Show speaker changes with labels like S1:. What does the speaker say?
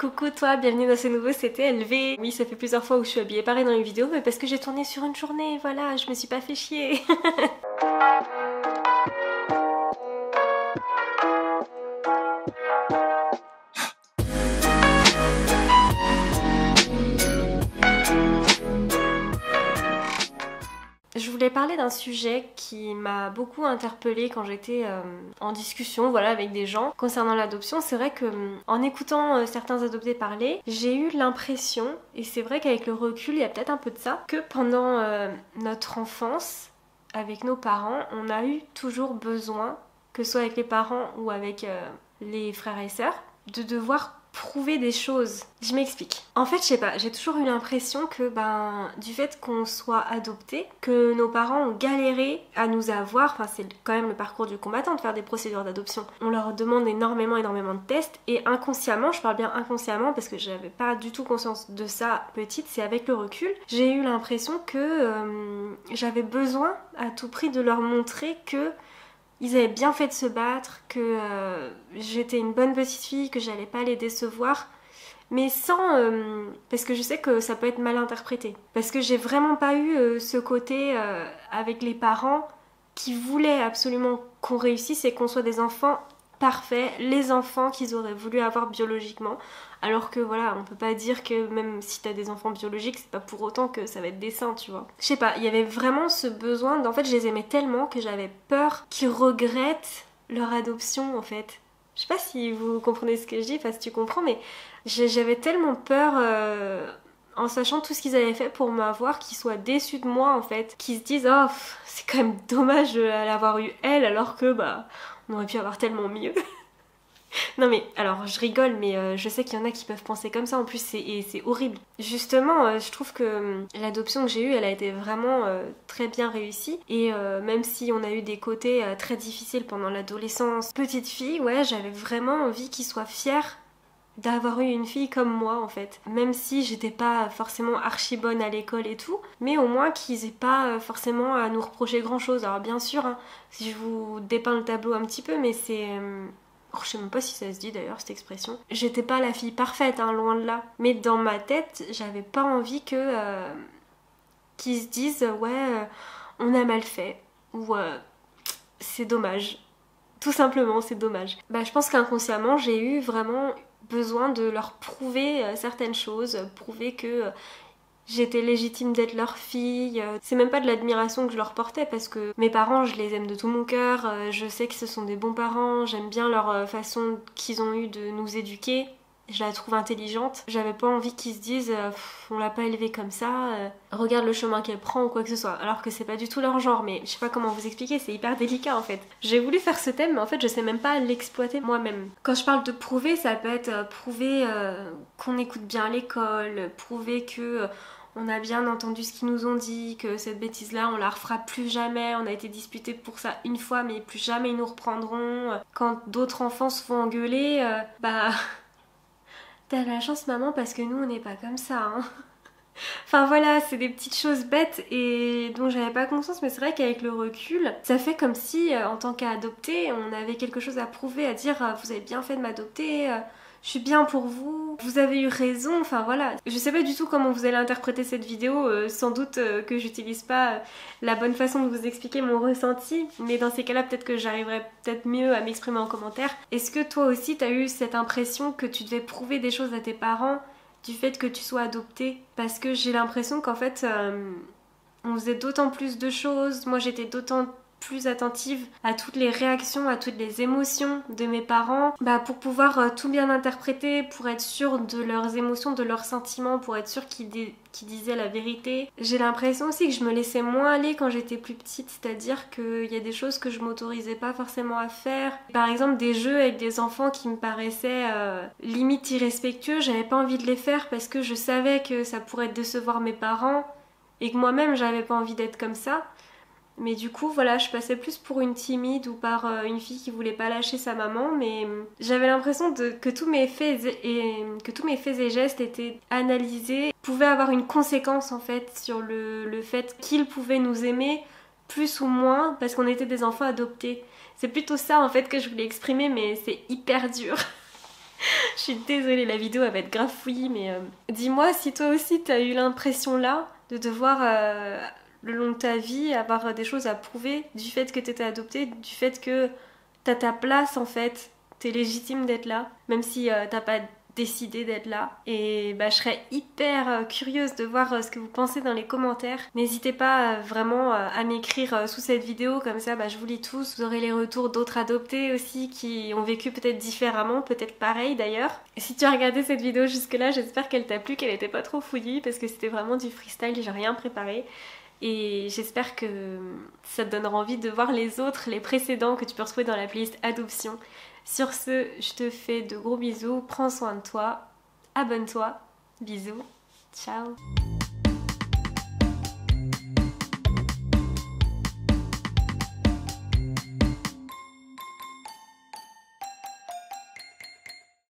S1: Coucou toi, bienvenue dans ce nouveau CTLV. Oui, ça fait plusieurs fois où je suis habillée pareil dans une vidéo, mais parce que j'ai tourné sur une journée, voilà, je me suis pas fait chier. Je voulais parler d'un sujet qui m'a beaucoup interpellée quand j'étais en discussion voilà, avec des gens concernant l'adoption. C'est vrai que en écoutant certains adoptés parler, j'ai eu l'impression, et c'est vrai qu'avec le recul, il y a peut-être un peu de ça, que pendant notre enfance, avec nos parents, on a eu toujours besoin, que ce soit avec les parents ou avec les frères et sœurs, de devoir prouver des choses. Je m'explique. En fait, je sais pas, j'ai toujours eu l'impression que du fait qu'on soit adopté, que nos parents ont galéré à nous avoir, enfin c'est quand même le parcours du combattant de faire des procédures d'adoption. On leur demande énormément de tests et inconsciemment, je parle bien inconsciemment parce que j'avais pas du tout conscience de ça petite, c'est avec le recul, j'ai eu l'impression que j'avais besoin à tout prix de leur montrer que ils avaient bien fait de se battre, que j'étais une bonne petite fille, que j'allais pas les décevoir, mais sans... parce que je sais que ça peut être mal interprété. Parce que j'ai vraiment pas eu ce côté avec les parents qui voulaient absolument qu'on réussisse et qu'on soit des enfants parfaits, les enfants qu'ils auraient voulu avoir biologiquement. Alors que voilà, on peut pas dire que même si t'as des enfants biologiques, c'est pas pour autant que ça va être des saints, tu vois. Je sais pas, il y avait vraiment ce besoin, en fait je les aimais tellement que j'avais peur qu'ils regrettent leur adoption en fait. Je sais pas si vous comprenez ce que je dis, enfin si tu comprends, mais j'avais tellement peur en sachant tout ce qu'ils avaient fait pour m'avoir, qu'ils soient déçus de moi en fait, qu'ils se disent oh c'est quand même dommage de l'avoir eu elle alors que on aurait pu avoir tellement mieux. Non mais alors je rigole mais je sais qu'il y en a qui peuvent penser comme ça en plus c'est horrible. Justement je trouve que l'adoption que j'ai eue elle a été vraiment très bien réussie et même si on a eu des côtés très difficiles pendant l'adolescence, petite fille ouais j'avais vraiment envie qu'ils soient fiers d'avoir eu une fille comme moi en fait. Même si j'étais pas forcément archi bonne à l'école et tout, mais au moins qu'ils aient pas forcément à nous reprocher grand chose. Alors bien sûr, hein, si je vous dépeins le tableau un petit peu, mais c'est... je sais même pas si ça se dit d'ailleurs cette expression. J'étais pas la fille parfaite, hein, loin de là. Mais dans ma tête, j'avais pas envie que... qu'ils se disent ouais, on a mal fait. Ou c'est dommage. Tout simplement, c'est dommage. Je pense qu'inconsciemment, j'ai eu vraiment besoin de leur prouver certaines choses, prouver que j'étais légitime d'être leur fille. C'est même pas de l'admiration que je leur portais parce que mes parents, je les aime de tout mon cœur, je sais que ce sont des bons parents, j'aime bien leur façon qu'ils ont eu de nous éduquer. Je la trouve intelligente. J'avais pas envie qu'ils se disent on l'a pas élevée comme ça, regarde le chemin qu'elle prend ou quoi que ce soit. Alors que c'est pas du tout leur genre, mais je sais pas comment vous expliquer, c'est hyper délicat en fait. J'ai voulu faire ce thème, mais en fait je sais même pas l'exploiter moi-même. Quand je parle de prouver, ça peut être prouver qu'on écoute bien à l'école, prouver que on a bien entendu ce qu'ils nous ont dit, que cette bêtise-là, on la refera plus jamais, on a été disputés pour ça une fois, mais plus jamais ils nous reprendront. Quand d'autres enfants se font engueuler, t'as la chance maman parce que nous on n'est pas comme ça hein. Enfin voilà, c'est des petites choses bêtes et dont j'avais pas conscience, mais c'est vrai qu'avec le recul, ça fait comme si en tant qu'adopté, on avait quelque chose à prouver, à dire vous avez bien fait de m'adopter, je suis bien pour vous, vous avez eu raison, enfin voilà. Je sais pas du tout comment vous allez interpréter cette vidéo, sans doute que j'utilise pas la bonne façon de vous expliquer mon ressenti, mais dans ces cas-là peut-être que j'arriverai peut-être mieux à m'exprimer en commentaire. Est-ce que toi aussi t'as eu cette impression que tu devais prouver des choses à tes parents du fait que tu sois adoptée? Parce que j'ai l'impression qu'en fait on faisait d'autant plus de choses, moi j'étais d'autant plus attentive à toutes les réactions, à toutes les émotions de mes parents, pour pouvoir tout bien interpréter, pour être sûre de leurs émotions, de leurs sentiments, pour être sûre qu'ils disaient la vérité. J'ai l'impression aussi que je me laissais moins aller quand j'étais plus petite, c'est-à-dire qu'il y a des choses que je m'autorisais pas forcément à faire. Par exemple des jeux avec des enfants qui me paraissaient limite irrespectueux, j'avais pas envie de les faire parce que je savais que ça pourrait décevoir mes parents et que moi-même j'avais pas envie d'être comme ça. Mais du coup, voilà, je passais plus pour une timide ou par une fille qui voulait pas lâcher sa maman, mais j'avais l'impression que tous mes faits et gestes étaient analysés, pouvaient avoir une conséquence en fait sur le fait qu'ils pouvaient nous aimer plus ou moins parce qu'on était des enfants adoptés. C'est plutôt ça en fait que je voulais exprimer, mais c'est hyper dur. Je suis désolée, la vidéo elle va être grave fouillie, mais dis-moi si toi aussi t'as eu l'impression là de devoir le long de ta vie avoir des choses à prouver du fait que t'étais adoptée, du fait que t'as ta place en fait, t'es légitime d'être là, même si t'as pas décidé d'être là. Et bah, je serais hyper curieuse de voir ce que vous pensez dans les commentaires. N'hésitez pas vraiment à m'écrire sous cette vidéo, comme ça bah, je vous lis tous. Vous aurez les retours d'autres adoptés aussi qui ont vécu peut-être différemment, peut-être pareil d'ailleurs. Et si tu as regardé cette vidéo jusque là, j'espère qu'elle t'a plu, qu'elle était pas trop fouillie parce que c'était vraiment du freestyle, j'ai rien préparé. Et j'espère que ça te donnera envie de voir les autres, les précédents que tu peux retrouver dans la playlist adoption. Sur ce, je te fais de gros bisous, prends soin de toi, abonne-toi, bisous, ciao.